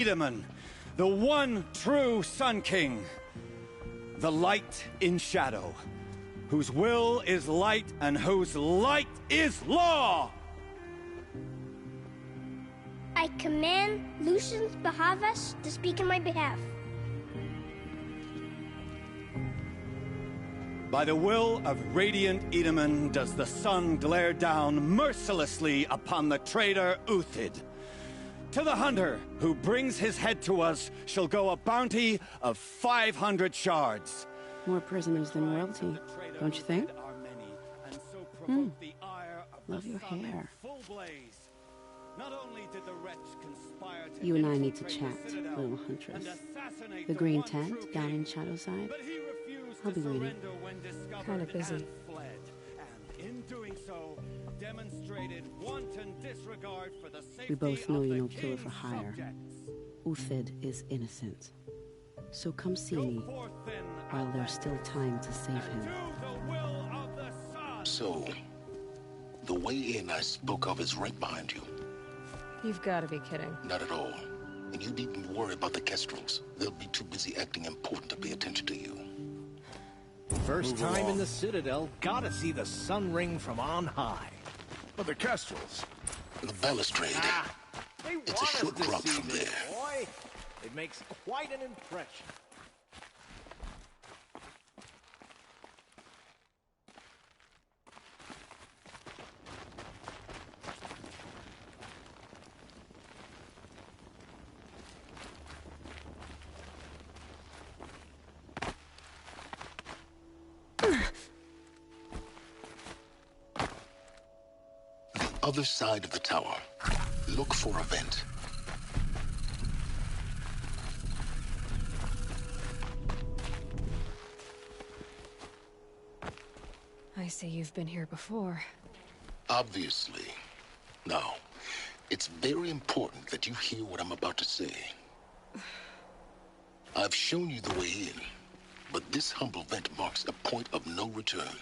Tiedemann, the one true Sun King, the light in shadow, whose will is light and whose light is law! I command Lucius Bahavas to speak in my behalf. By the will of Radiant Tiedemann does the sun glare down mercilessly upon the traitor Uthid. To the hunter who brings his head to us shall go a bounty of 500 shards. More prisoners than royalty, don't you think? Love your hair. You and I need to chat, little huntress. The green tent down in Shadowside? I'll be waiting. Kinda busy. We both know you're no killer for hire. Uthid is innocent. So come see me while there's still time to save him. So, the way in I spoke of is right behind you. You've got to be kidding. Not at all. And you needn't worry about the Kestrels. They'll be too busy acting important to pay attention to you. First time in the Citadel, gotta see the sun ring from on high. But the Kestrels? The balustrade. It's a short drop from there. Boy. It makes quite an impression. Other side of the tower. Look for a vent. I see you've been here before. Obviously. Now, it's very important that you hear what I'm about to say. I've shown you the way in, but this humble vent marks a point of no return.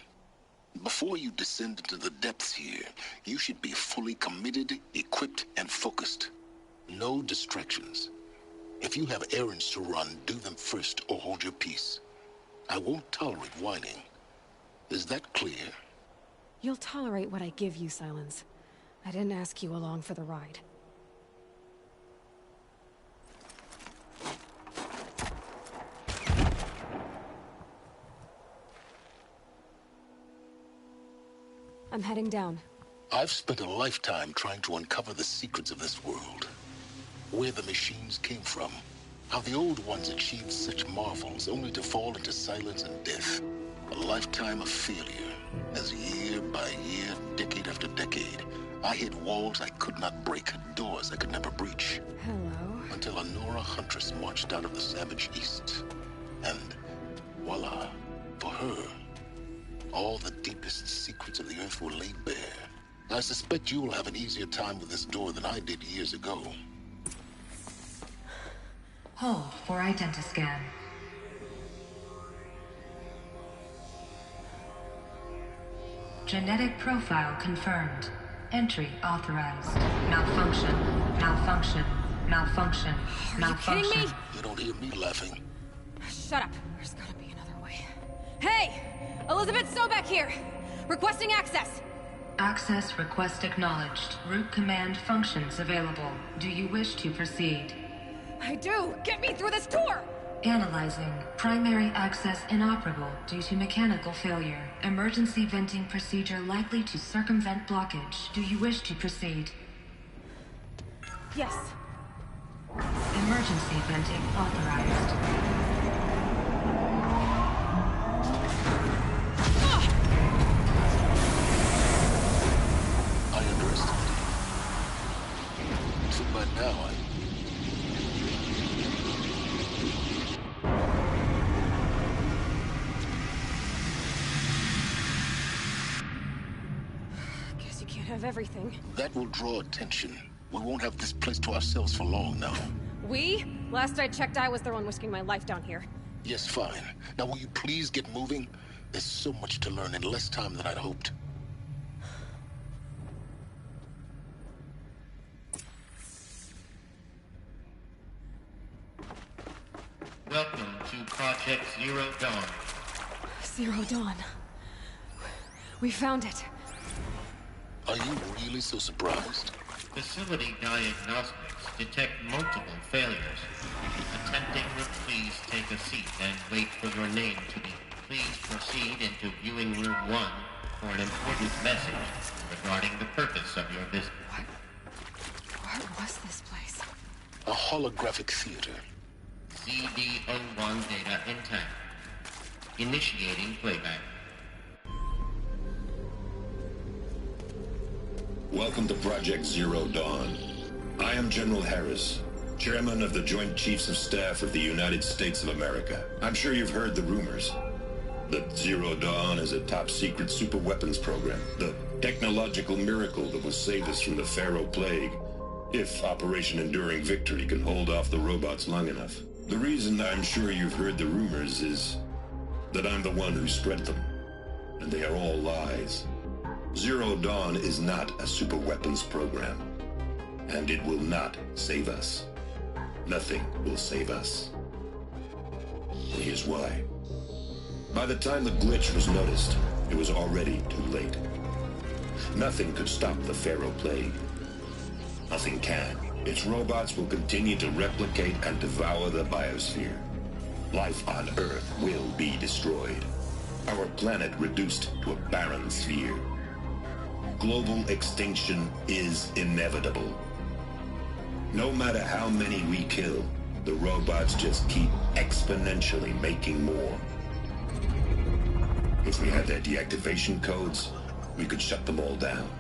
Before you descend into the depths here, you should be fully committed, equipped, and focused. No distractions. If you have errands to run, do them first or hold your peace. I won't tolerate whining. Is that clear? You'll tolerate what I give you, Silence. I didn't ask you along for the ride. I'm heading down. I've spent a lifetime trying to uncover the secrets of this world. Where the machines came from. How the old ones achieved such marvels only to fall into silence and death. A lifetime of failure. As year by year, decade after decade, I hit walls I could not break, doors I could never breach. Hello. Until a Nora huntress marched out of the savage east. And voila, for her, all the deepest secrets of the Earth were laid bare. I suspect you will have an easier time with this door than I did years ago. Hold for identiscan. Genetic profile confirmed. Entry authorized. Malfunction. Malfunction. Malfunction. Malfunction. Are you kidding me? You don't hear me laughing. Shut up. There's gotta be another way. Hey! Elizabeth Sobek here! Requesting access! Access request acknowledged. Root command functions available. Do you wish to proceed? I do! Get me through this tour! Analyzing. Primary access inoperable due to mechanical failure. Emergency venting procedure likely to circumvent blockage. Do you wish to proceed? Yes. Emergency venting authorized. By now, Guess you can't have everything. that will draw attention. We won't have this place to ourselves for long now. We? Last I checked, I was the one risking my life down here. Yes, fine. Now will you please get moving? There's so much to learn in less time than I'd hoped. Welcome to Project Zero Dawn. Zero Dawn. We found it. Are you really so surprised? Facility diagnostics detect multiple failures. Attempting will please take a seat and wait for your name to be. Please proceed into viewing room 1 for an important message regarding the purpose of your visit. What was this place? A holographic theater. CD01 data intact. Initiating playback. Welcome to Project Zero Dawn. I am General Harris, Chairman of the Joint Chiefs of Staff of the United States of America. I'm sure you've heard the rumors that Zero Dawn is a top-secret superweapons program, the technological miracle that will save us from the Pharaoh Plague, if Operation Enduring Victory can hold off the robots long enough. The reason I'm sure you've heard the rumors is that I'm the one who spread them, and they are all lies. Zero Dawn is not a superweapons program, and it will not save us. Nothing will save us. And here's why. By the time the glitch was noticed, it was already too late. Nothing could stop the Pharaoh Plague. Nothing can. Its robots will continue to replicate and devour the biosphere. Life on Earth will be destroyed. Our planet reduced to a barren sphere. Global extinction is inevitable. No matter how many we kill, the robots just keep exponentially making more. If we had their deactivation codes, we could shut them all down.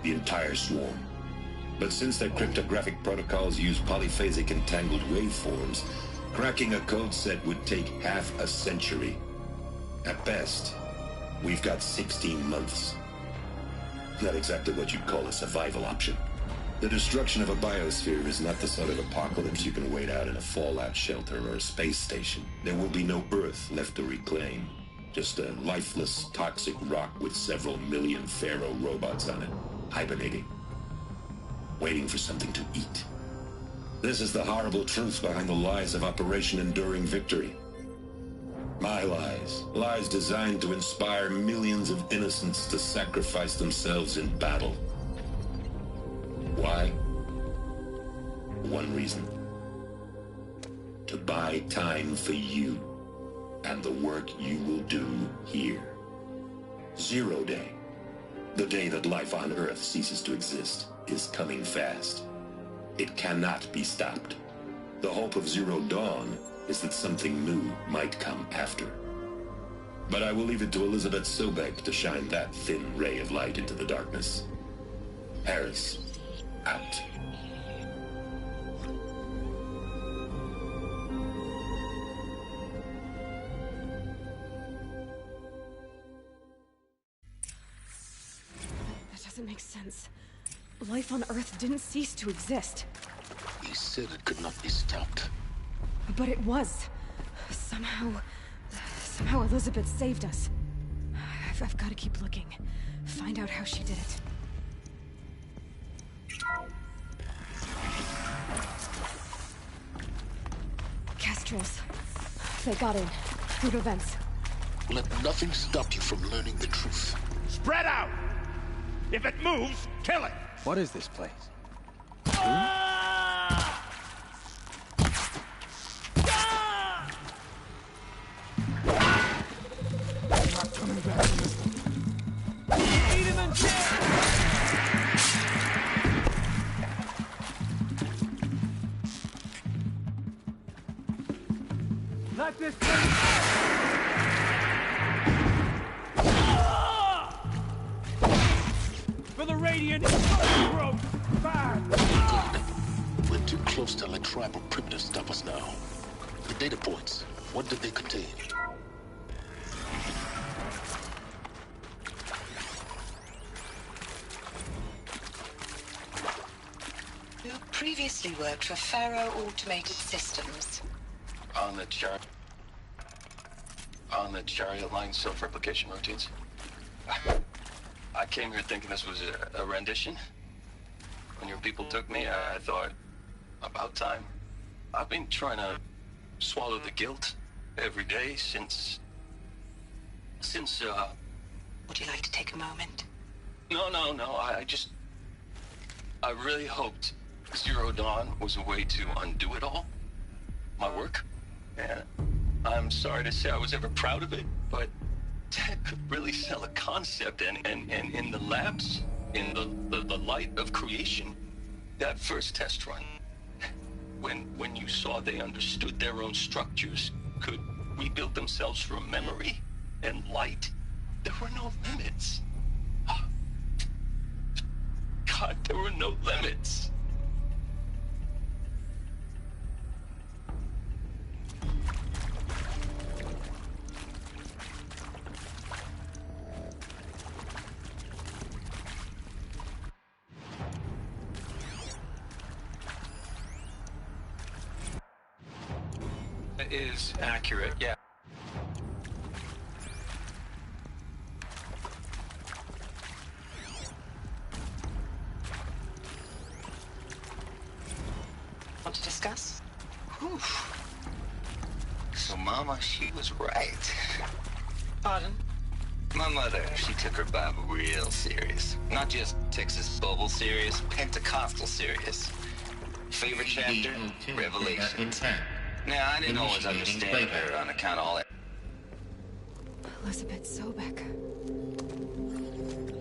The entire swarm. But since their cryptographic protocols use polyphasic entangled waveforms, cracking a code set would take half a century. At best, we've got 16 months. Not exactly what you'd call a survival option. The destruction of a biosphere is not the sort of apocalypse you can wait out in a fallout shelter or a space station. There will be no Earth left to reclaim. Just a lifeless, toxic rock with several million Pharaoh robots on it, hibernating, waiting for something to eat. This is the horrible truth behind the lies of Operation Enduring Victory. My lies. Lies designed to inspire millions of innocents to sacrifice themselves in battle. Why? One reason. To buy time for you and the work you will do here. Zero Day, the day that life on Earth ceases to exist, is coming fast. It cannot be stopped. The hope of Zero Dawn is that something new might come after. But I will leave it to Elizabeth Sobek to shine that thin ray of light into the darkness. Harris, out. That doesn't make sense. Life on Earth didn't cease to exist. He said it could not be stopped. But it was. Somehow Elizabeth saved us. I've got to keep looking. Find out how she did it. Kestrels. They got in. Through the vents. Let nothing stop you from learning the truth. Spread out! If it moves, kill it! What is this place? Let this for the Radiant growth! Good. We're too close to let tribal primitives stop us now. The data points, what did they contain? You previously worked for Pharaoh Automated Systems. On the Chariot Line self-replication routines. I came here thinking this was a rendition. When your people took me, I thought, about time. I've been trying to swallow the guilt every day since... Would you like to take a moment? No, I really hoped Zero Dawn was a way to undo it all. My work. And I'm sorry to say I was ever proud of it, but Ted could really sell a concept, and in the labs, in the light of creation, that first test run, when you saw they understood their own structures, could rebuild themselves from memory and light, there were no limits. God, there were no limits. That is accurate, yeah. Want to discuss? Whew. So, Mama, she was right. Pardon? My mother, she took her Bible real serious. Not just Texas Bubble serious, Pentecostal serious. Favorite chapter? Revelation. Now, I didn't always understand her on account of all that. Elizabeth Sobek.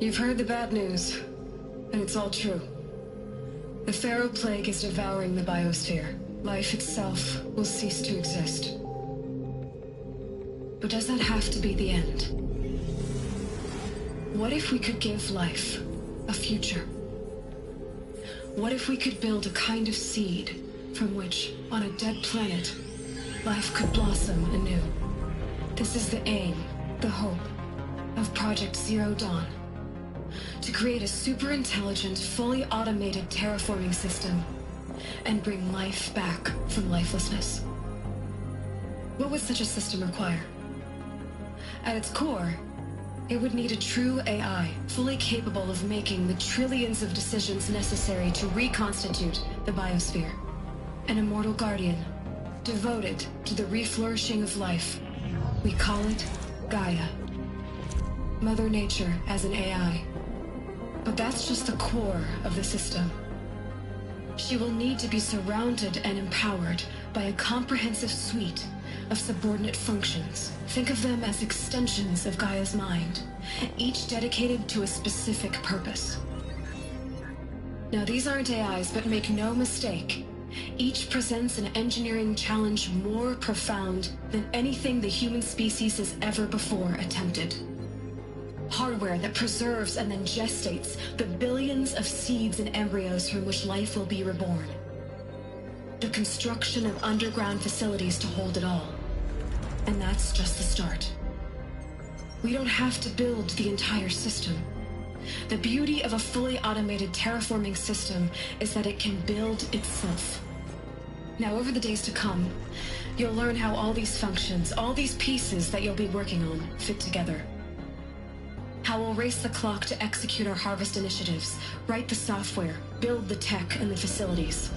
You've heard the bad news, and it's all true. The Pharaoh Plague is devouring the biosphere. Life itself will cease to exist. But does that have to be the end? What if we could give life a future? What if we could build a kind of seed from which, on a dead planet, life could blossom anew? This is the aim, the hope, of Project Zero Dawn. To create a super-intelligent, fully automated terraforming system and bring life back from lifelessness. What would such a system require? At its core, it would need a true AI, fully capable of making the trillions of decisions necessary to reconstitute the biosphere. An immortal guardian, devoted to the reflourishing of life. We call it Gaia. Mother Nature as an AI. But that's just the core of the system. She will need to be surrounded and empowered by a comprehensive suite of subordinate functions. Think of them as extensions of Gaia's mind, each dedicated to a specific purpose. Now, these aren't AIs, but make no mistake, each presents an engineering challenge more profound than anything the human species has ever before attempted. Hardware that preserves and then gestates the billions of seeds and embryos from which life will be reborn. The construction of underground facilities to hold it all. And that's just the start. We don't have to build the entire system. The beauty of a fully automated terraforming system is that it can build itself. Now, over the days to come, you'll learn how all these functions, all these pieces that you'll be working on, fit together. How we'll race the clock to execute our harvest initiatives, write the software, build the tech and the facilities.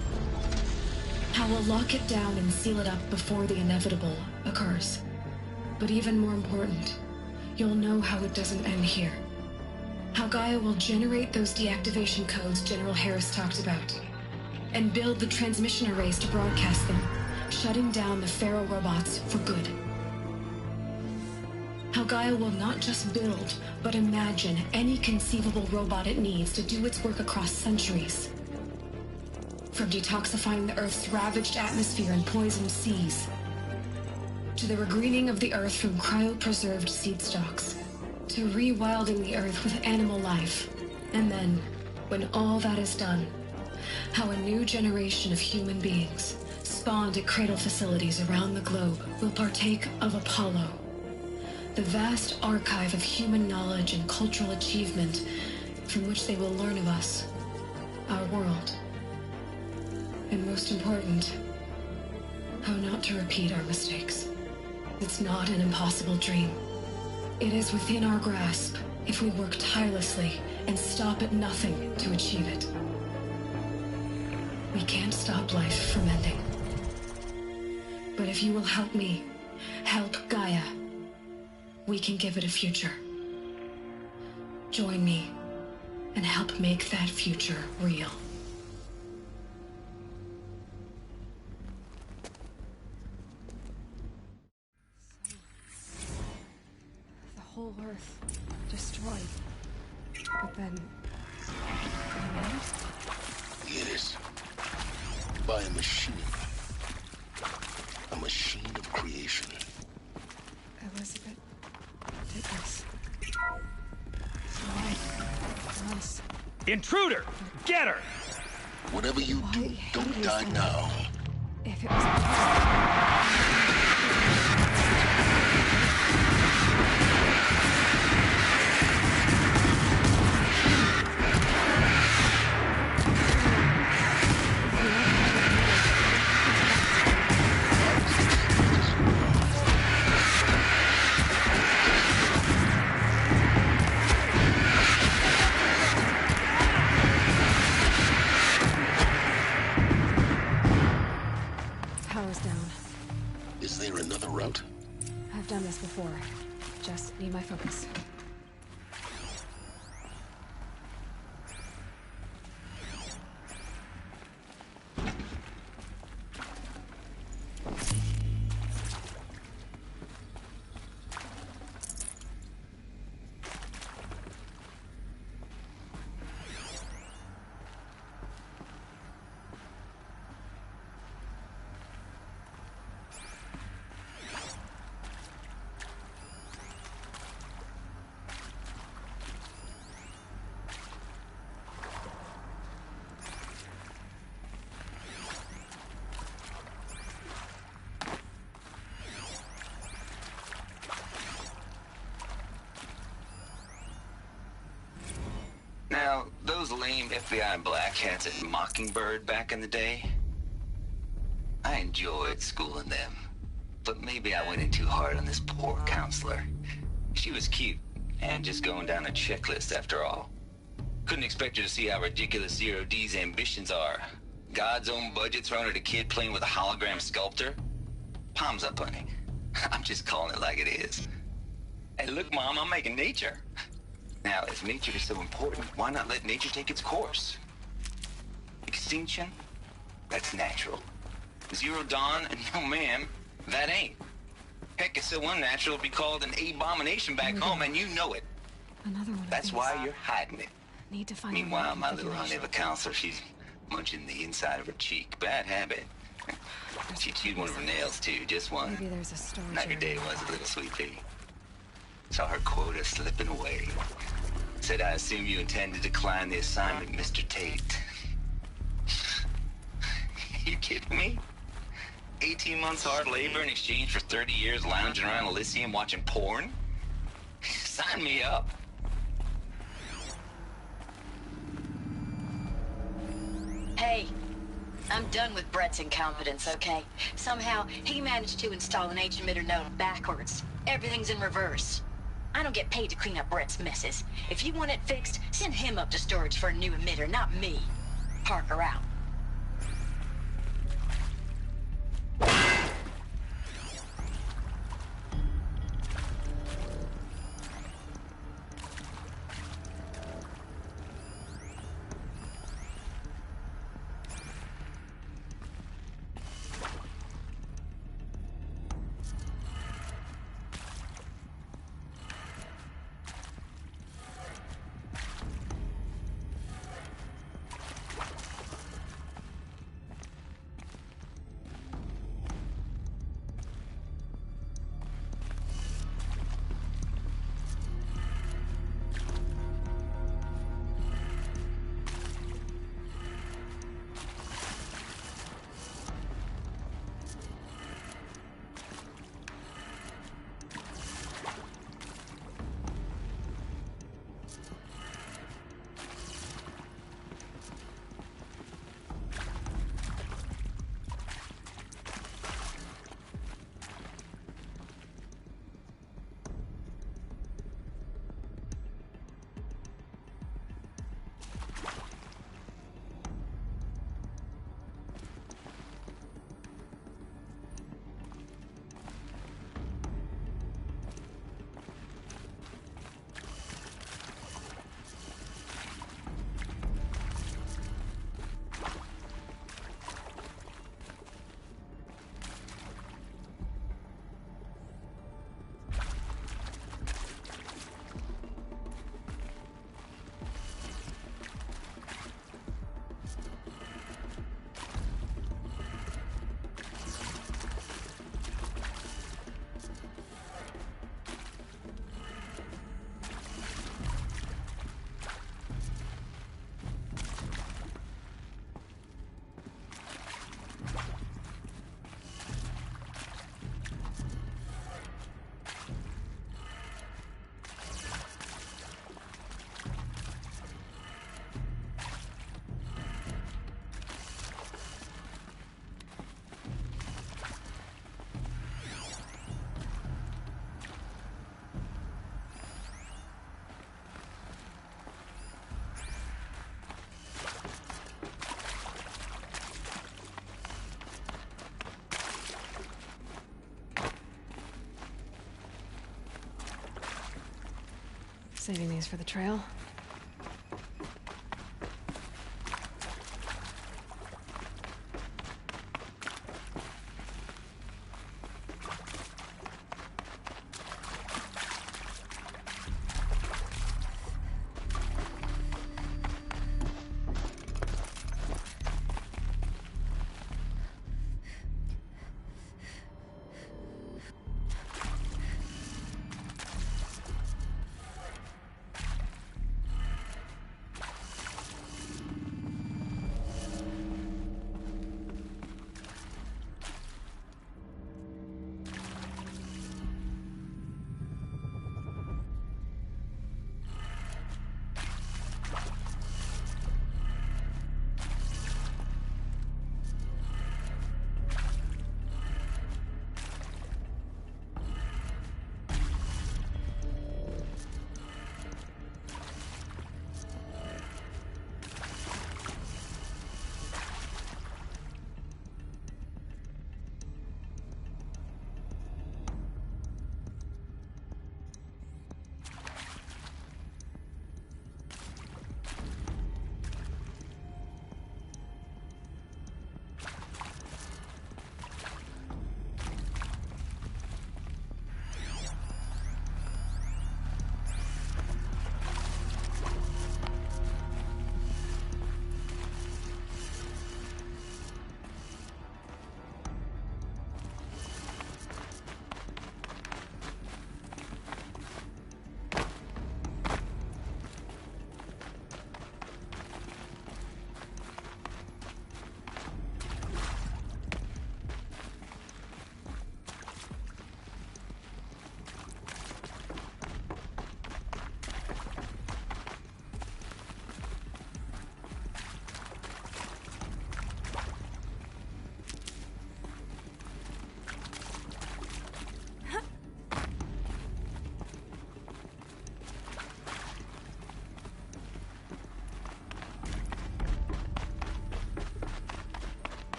How we'll lock it down and seal it up before the inevitable occurs. But even more important, you'll know how it doesn't end here. How Gaia will generate those deactivation codes General Harris talked about, and build the transmission arrays to broadcast them, shutting down the Pharaoh robots for good. How Gaia will not just build, but imagine any conceivable robot it needs to do its work across centuries. From detoxifying the Earth's ravaged atmosphere and poisoned seas, to the regreening of the Earth from cryopreserved seed stalks, to rewilding the Earth with animal life. And then, when all that is done, how a new generation of human beings, spawned at cradle facilities around the globe, will partake of Apollo, the vast archive of human knowledge and cultural achievement from which they will learn of us, our world. And most important, how not to repeat our mistakes. It's not an impossible dream. It is within our grasp if we work tirelessly and stop at nothing to achieve it. We can't stop life from ending. But if you will help me, help Gaia, we can give it a future. Join me and help make that future real. The whole Earth destroyed. But then... Yes. By a machine. A machine of creation. Elizabeth did this. Why? Us. Intruder! Get her! Whatever you do, don't die now. If it was... Power's down. Is there another route? I've done this before. Just need my focus. Now, those lame FBI black hats at Mockingbird back in the day, I enjoyed schooling them. But maybe I went in too hard on this poor counselor. She was cute, and just going down a checklist after all. Couldn't expect her to see how ridiculous Zero D's ambitions are. God's own budget thrown at a kid playing with a hologram sculptor? Palms up, honey. I'm just calling it like it is. Hey, look, Mom, I'm making nature. Now, if nature is so important, why not let nature take its course? Extinction? That's natural. Zero Dawn? No, ma'am, that ain't. Heck, it's so unnatural to be called an abomination back home, and you know it. Another one. That's why you're hiding it. Need to find. Meanwhile, my little honey of a counselor, she's munching the inside of her cheek. Bad habit. She chewed one of her nails, too, just one. Maybe there's a storage. Not your day was a little sweet pea. Saw her quota slipping away. Said, I assume you intend to decline the assignment, Mr. Tate. You kidding me? 18 months hard labor in exchange for 30 years lounging around Elysium watching porn? Sign me up. Hey, I'm done with Brett's incompetence, okay? Somehow, he managed to install an H-emitter node backwards. Everything's in reverse. I don't get paid to clean up Brett's messes. If you want it fixed, send him up to storage for a new emitter, not me. Parker out. Saving these for the trail.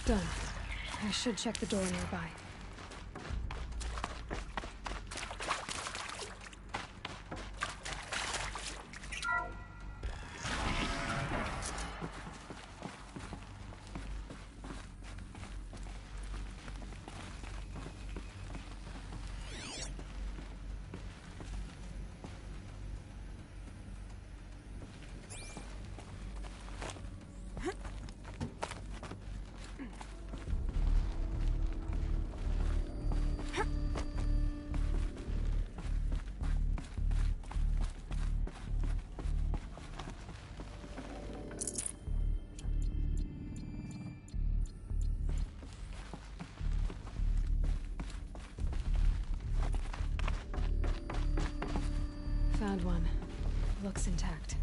Done. I should check the door nearby. Found one. Looks intact.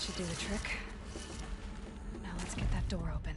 should do the trick. Now let's get that door open.